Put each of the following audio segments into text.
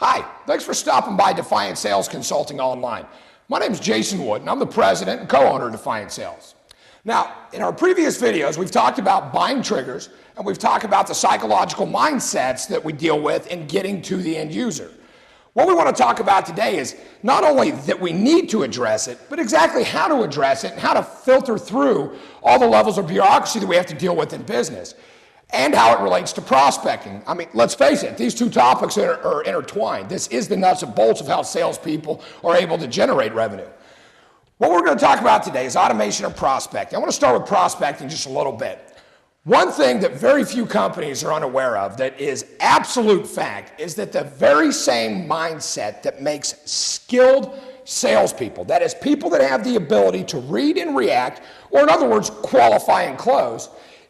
Hi, thanks for stopping by Defiant Sales Consulting Online. My name is Jason Wood, and I'm the president and co-owner of Defiant Sales. Now, in our previous videos, we've talked about buying triggers, and we've talked about the psychological mindsets that we deal with in getting to the end user. What we want to talk about today is not only that we need to address it, but exactly how to address it and how to filter through all the levels of bureaucracy that we have to deal with in business, and how it relates to prospecting. I mean, let's face it, these two topics are intertwined. This is the nuts and bolts of how salespeople are able to generate revenue. What we're going to talk about today is automation of prospecting. I want to start with prospecting just a little bit. One thing that very few companies are unaware of that is absolute fact is that the very same mindset that makes skilled salespeople, that is people that have the ability to read and react, or in other words, qualify and close,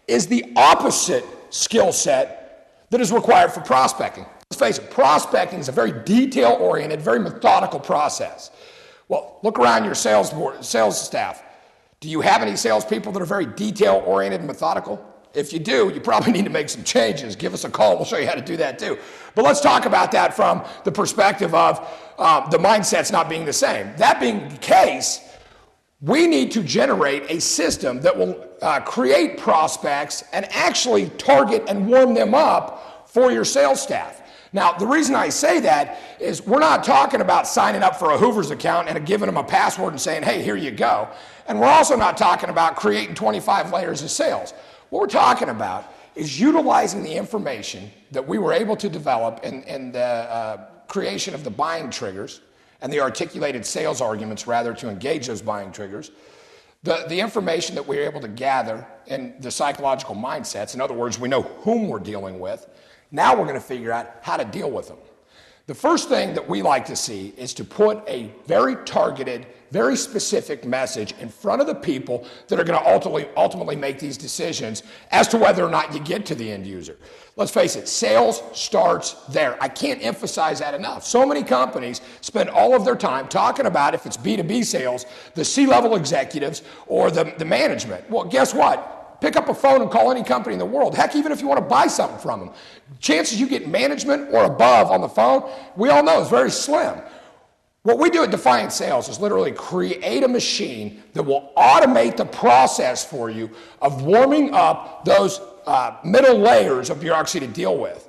is the opposite skill set that is required for prospecting. Let's face it, prospecting is a very detail-oriented, very methodical process. Well, look around your sales staff. Do you have any salespeople that are very detail-oriented and methodical? If you do, you probably need to make some changes. Give us a call. We'll show you how to do that too. But let's talk about that from the perspective of the mindsets not being the same. That being the case, we need to generate a system that will create prospects and actually target and warm them up for your sales staff. Now, the reason I say that is we're not talking about signing up for a Hoover's account and giving them a password and saying, hey, here you go. And we're also not talking about creating 25 layers of sales. What we're talking about is utilizing the information that we were able to develop in the creation of the buying triggers and the articulated sales arguments, rather, to engage those buying triggers, the information that we're able to gather in the psychological mindsets. In other words, we know whom we're dealing with. Now we're going to figure out how to deal with them. The first thing that we like to see is to put a very targeted, very specific message in front of the people that are going to ultimately make these decisions as to whether or not you get to the end user. Let's face it, sales starts there. I can't emphasize that enough. So many companies spend all of their time talking about, if it's B2B sales, the C-level executives or the management. Well, guess what? Pick up a phone and call any company in the world. Heck, even if you want to buy something from them, chances you get management or above on the phone, we all know, is very slim. What we do at Defiant Sales is literally create a machine that will automate the process for you of warming up those middle layers of bureaucracy to deal with.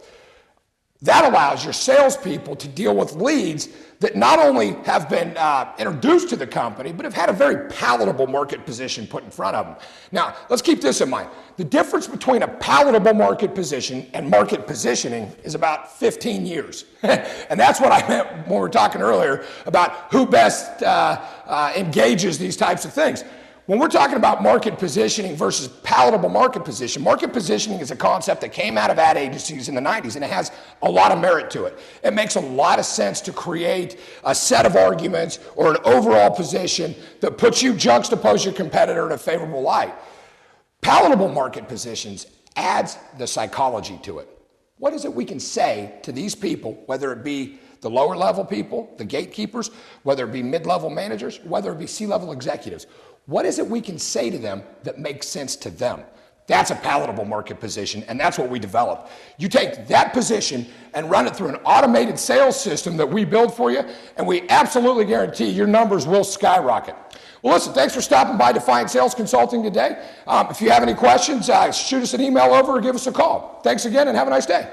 That allows your salespeople to deal with leads that not only have been introduced to the company, but have had a very palatable market position put in front of them. Now, let's keep this in mind. The difference between a palatable market position and market positioning is about 15 years. And that's what I meant when we were talking earlier about who best engages these types of things. When we're talking about market positioning versus palatable market positioning is a concept that came out of ad agencies in the 90s, and it has a lot of merit to it. It makes a lot of sense to create a set of arguments or an overall position that puts you, juxtapose your competitor in a favorable light. Palatable market positions adds the psychology to it. What is it we can say to these people, whether it be the lower level people, the gatekeepers, whether it be mid-level managers, whether it be C-level executives? What is it we can say to them that makes sense to them? That's a palatable market position, and that's what we develop. You take that position and run it through an automated sales system that we build for you, and we absolutely guarantee your numbers will skyrocket. Well, listen, thanks for stopping by Defiant Sales Consulting today. If you have any questions, shoot us an email over or give us a call. Thanks again, and have a nice day.